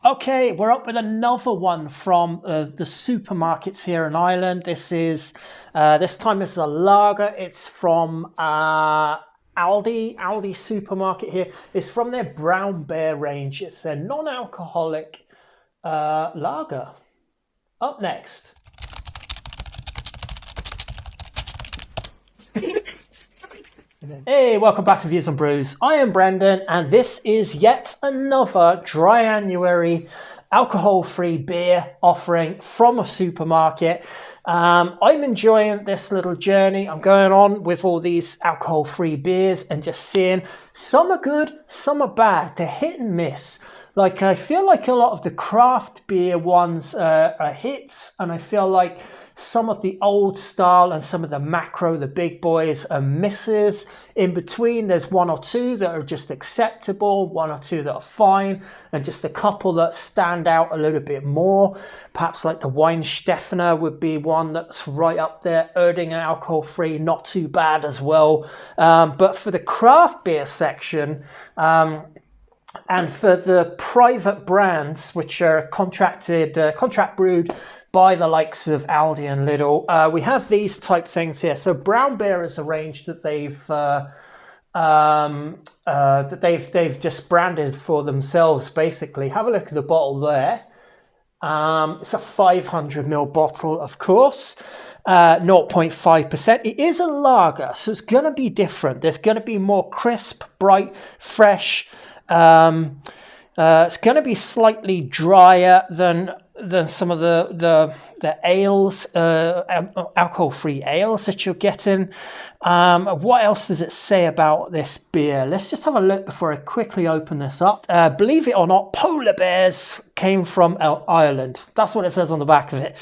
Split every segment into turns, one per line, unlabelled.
Okay, we're up with another one from the supermarkets here in Ireland. This time this is a lager. It's from Aldi supermarket here. It's from their Brown Bear range. It's their non-alcoholic lager. Up next. Hey, welcome back to Views on Brews. I am Brendan, and this is yet another dry-January alcohol-free beer offering from a supermarket. I'm enjoying this little journey I'm going on with all these alcohol-free beers and just seeing some are good, some are bad. They're hit and miss. Like, I feel like a lot of the craft beer ones are hits, and I feel like some of the old style and some of the macro, the big boys, are misses. In between, there's one or two that are just acceptable, one or two that are fine, and just a couple that stand out a little bit more. Perhaps like the Weinstefner would be one that's right up there, Erding alcohol-free, not too bad as well. But for the craft beer section, and for the private brands, which are contract brewed by the likes of Aldi and Lidl, we have these type things here. So Brown Bear is a range that they've just branded for themselves. Basically, have a look at the bottle there. It's a 500ml bottle, of course. 0.5%. It is a lager, so it's going to be different. There's going to be more crisp, bright, fresh. It's going to be slightly drier than some of the ales, alcohol-free ales that you're getting. What else does it say about this beer? Let's just have a look before I quickly open this up. Believe it or not, polar bears came from Ireland. That's what it says on the back of it.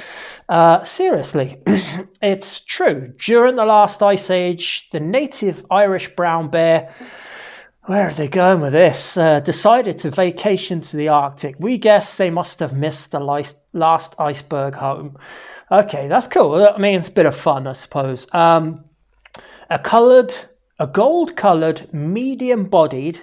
Seriously, it's true. During the last ice age, the native Irish brown bear, where are they going with this? Decided to vacation to the Arctic. We guess they must have missed the last iceberg home. Okay, that's cool. I mean, it's a bit of fun, I suppose. A gold-coloured, medium-bodied.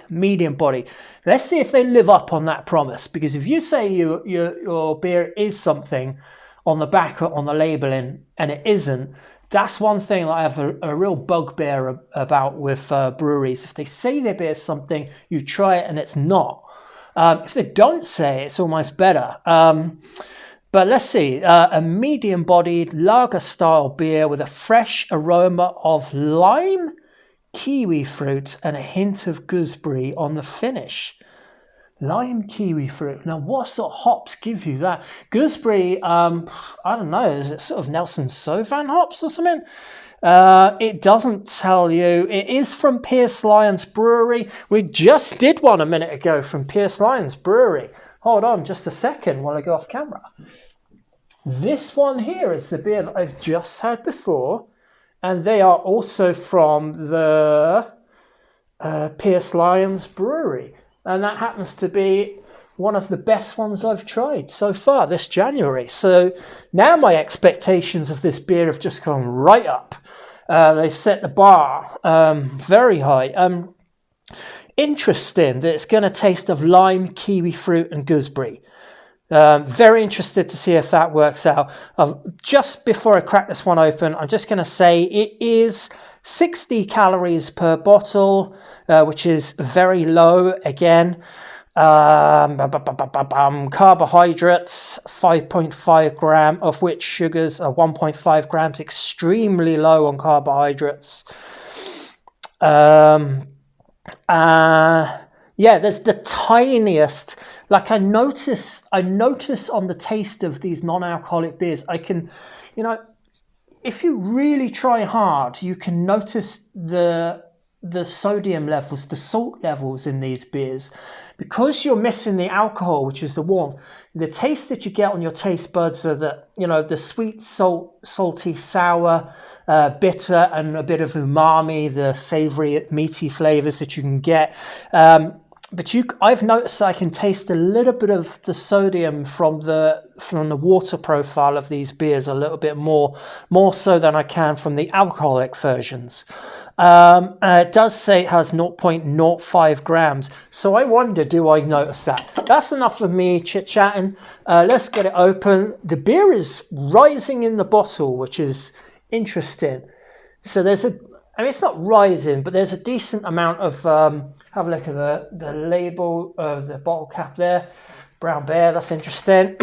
Let's see if they live up on that promise. Because if you say your beer is something on the back or on the labelling and it isn't, that's one thing that I have a real bugbear about with breweries. If they say their beer is something, you try it and it's not. If they don't say it, it's almost better. But let's see. A medium-bodied lager-style beer with a fresh aroma of lime, kiwi fruit, and a hint of gooseberry on the finish. Lime, kiwi fruit. Now, what sort of hops give you that? Gooseberry, I don't know, is it sort of Nelson Sauvin hops or something? It doesn't tell you. It is from Pearse Lyons Brewery. We just did one a minute ago from Pearse Lyons Brewery. Hold on just a second while I go off camera. This one here is the beer that I've just had before, and they are also from the Pearse Lyons Brewery. And that happens to be one of the best ones I've tried so far this January. So now my expectations of this beer have just gone right up. They've set the bar very high. Interesting that it's going to taste of lime, kiwi fruit and gooseberry. Very interested to see if that works out. Just before I crack this one open, I'm just going to say it is 60 calories per bottle, which is very low again. Carbohydrates 5.5 gram, of which sugars are 1.5 grams, extremely low on carbohydrates. There's the tiniest, like I notice on the taste of these non-alcoholic beers, I can, if you really try hard, you can notice the sodium levels, the salt levels in these beers. Because you're missing the alcohol, which is the warmth, the taste that you get on your taste buds are the sweet, salty, sour, bitter, and a bit of umami, the savoury, meaty flavours that you can get. but I've noticed I can taste a little bit of the sodium from the water profile of these beers a little bit more so than I can from the alcoholic versions. It does say it has 0.05 grams. So I wonder, do I notice that? That's enough of me chit-chatting. Let's get it open. The beer is rising in the bottle, which is interesting. So there's it's not rising, but there's a decent amount of, have a look at the label of the bottle cap there. Brown Bear, that's interesting.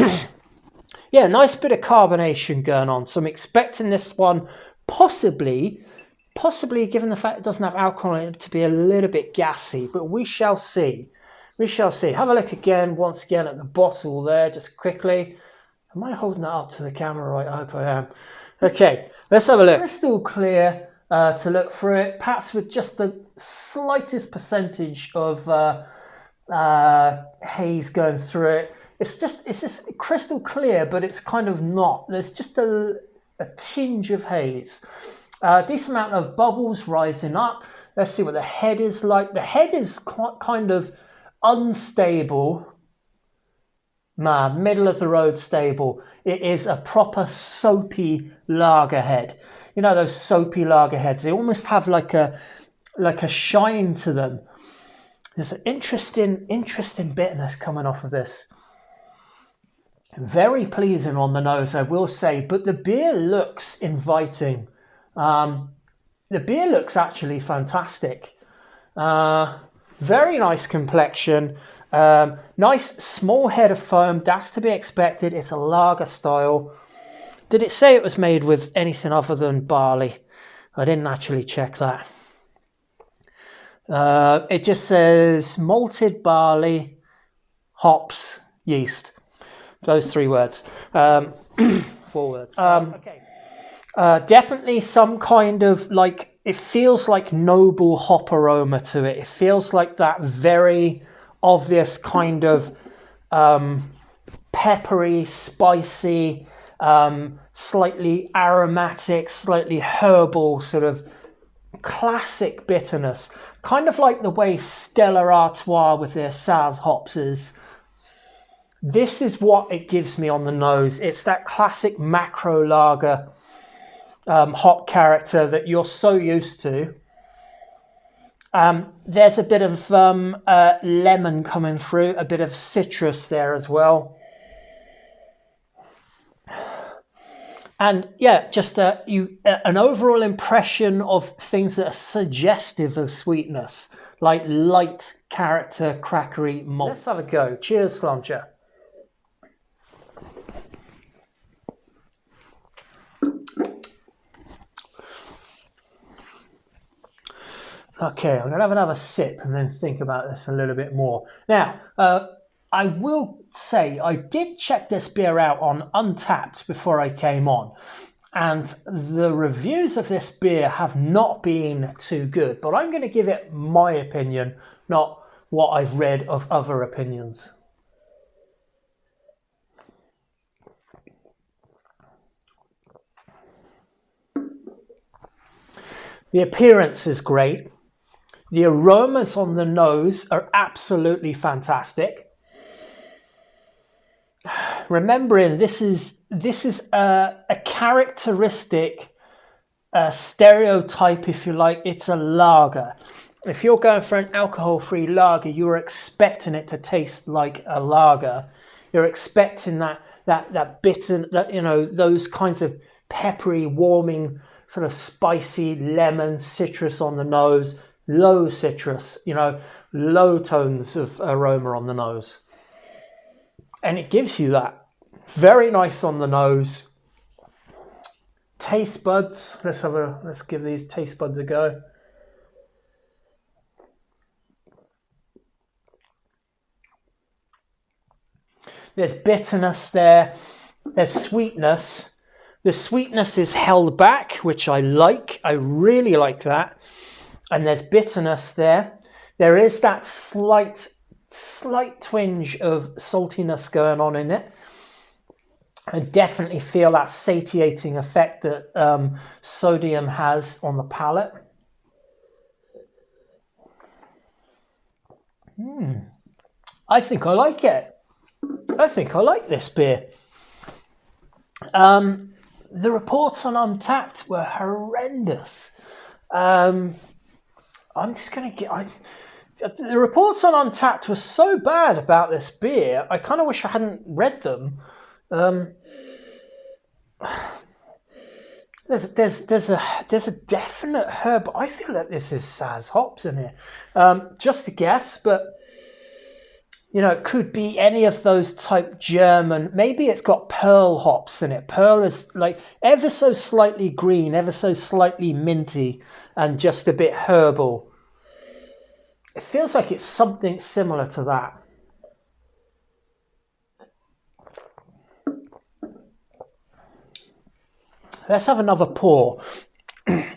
Yeah, nice bit of carbonation going on. So I'm expecting this one possibly, given the fact it doesn't have alcohol in it, to be a little bit gassy, but we shall see. We shall see. Have a look once again at the bottle there, just quickly. Am I holding that up to the camera right? I hope I am. Okay, let's have a look. Crystal clear to look through it, perhaps with just the slightest percentage of haze going through it. It's just crystal clear, but it's kind of not. There's just a tinge of haze. Decent amount of bubbles rising up. Let's see what the head is like. The head is quite kind of unstable. Middle of the road stable. It is a proper soapy lager head. You know those soapy lager heads? They almost have like a shine to them. There's an interesting bitterness coming off of this. Very pleasing on the nose, I will say, but the beer looks inviting. The beer looks actually fantastic. Very nice complexion. Nice small head of foam. That's to be expected. It's a lager style. Did it say it was made with anything other than barley? I didn't actually check that. It just says malted barley, hops, yeast. Those 3 words. 4 words. Okay. Definitely some kind of it feels like noble hop aroma to it. It feels like that very obvious kind of peppery, spicy, slightly aromatic, slightly herbal sort of classic bitterness. Kind of like the way Stella Artois with their Saz hops is. This is what it gives me on the nose. It's that classic macro lager hop character that you're so used to. There's a bit of lemon coming through, a bit of citrus there as well. And yeah, just an overall impression of things that are suggestive of sweetness, like light character, crackery malt. Let's have a go. Cheers, Slancher. Okay, I'm going to have another sip and then think about this a little bit more. Now, I will say I did check this beer out on Untapped before I came on, and the reviews of this beer have not been too good, but I'm going to give it my opinion, not what I've read of other opinions. The appearance is great. The aromas on the nose are absolutely fantastic. Remembering this is a characteristic stereotype, if you like. It's a lager. If you're going for an alcohol-free lager, you're expecting it to taste like a lager. You're expecting that bitter, those kinds of peppery, warming, sort of spicy lemon, citrus on the nose, low citrus, low tones of aroma on the nose. And it gives you that. Very nice on the nose. Taste buds. Let's give these taste buds a go. There's bitterness there. There's sweetness. The sweetness is held back, which I like. I really like that. And there's bitterness there. There is that slight twinge of saltiness going on in it. I definitely feel that satiating effect that sodium has on the palate. I think I like it. I think I like this beer. The reports on Untapped were horrendous. I'm just going to get... the reports on Untapped were so bad about this beer, I kind of wish I hadn't read them. There's a definite herb. I feel like this is Saz hops in here. Just a guess, but you know, it could be any of those type German. Maybe it's got pearl hops in it. Pearl is like ever so slightly green, ever so slightly minty, and just a bit herbal. It feels like it's something similar to that. Let's have another pour.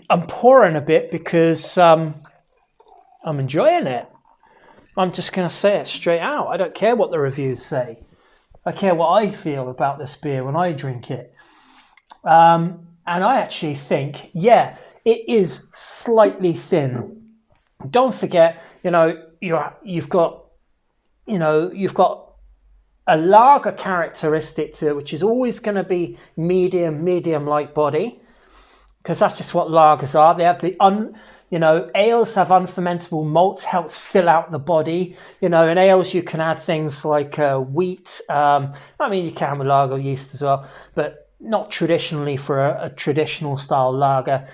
I'm pouring a bit because I'm enjoying it. I'm just going to say it straight out. I don't care what the reviews say. I care what I feel about this beer when I drink it. And I actually think, yeah, it is slightly thin. Don't forget, you know, you've got a lager characteristic to it, which is always going to be medium light body, because that's just what lagers are. They have the ales have unfermentable malts, helps fill out the body. You know, in ales you can add things like wheat. I mean, you can with lager yeast as well, but not traditionally for a traditional style lager.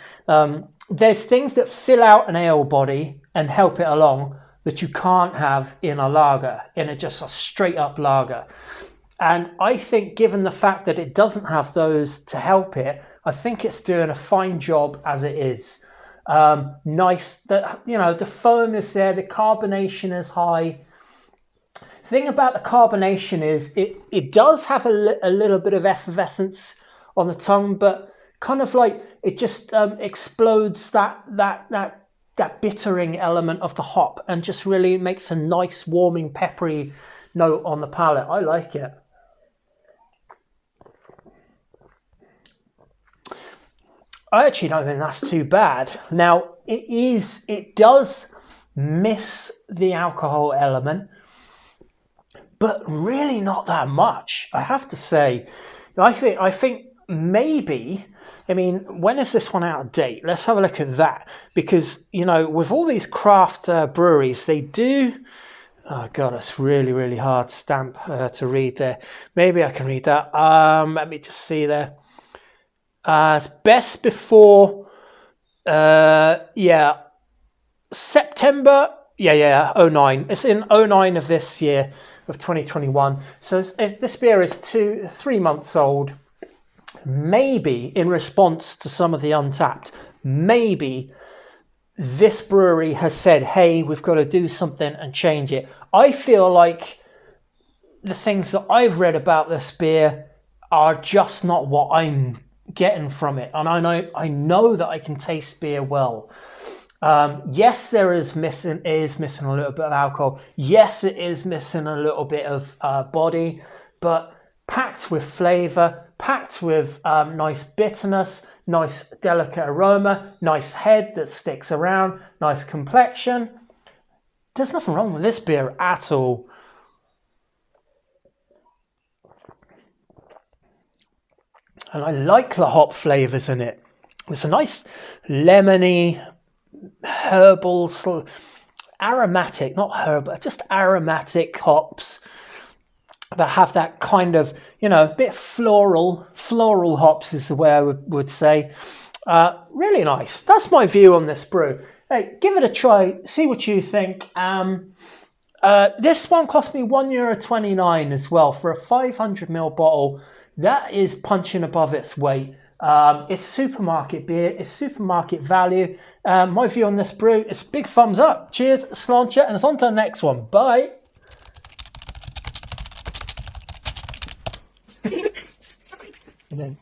There's things that fill out an ale body and help it along that you can't have in a lager, in just a straight up lager. And I think given the fact that it doesn't have those to help it, I think it's doing a fine job as it is. Nice, the foam is there, the carbonation is high. The thing about the carbonation is it does have a little bit of effervescence on the tongue, but kind of like it just explodes that bittering element of the hop and just really makes a nice warming peppery note on the palate. I like it. I actually don't think that's too bad. Now it does miss the alcohol element, but really not that much, I have to say. I think maybe, I mean, when is this one out of date? Let's have a look at that, because, you know, with all these craft breweries, they do... Oh, God, it's really hard stamp to read there. Maybe I can read that. Let me just see there. It's best before, September, 09. It's in 09 of this year, of 2021. So this beer is 3 months old. Maybe in response to some of the Untapped, maybe this brewery has said, hey, we've got to do something and change it. I feel like the things that I've read about this beer are just not what I'm getting from it. And I know that I can taste beer well. Yes, there is missing a little bit of alcohol. Yes, it is missing a little bit of body, but packed with flavour, packed with nice bitterness, nice delicate aroma, nice head that sticks around, nice complexion. There's nothing wrong with this beer at all. And I like the hop flavours in it. It's a nice lemony, herbal, aromatic, not herbal, just aromatic hops that have that kind of, a bit floral hops is the way I would say. Really nice. That's my view on this brew. Hey, give it a try, see what you think. This one cost me €1.29 as well for a 500ml bottle. That is punching above its weight. It's supermarket beer, it's supermarket value. My view on this brew is big thumbs up. Cheers, sláinte, and it's on to the next one. Bye. And then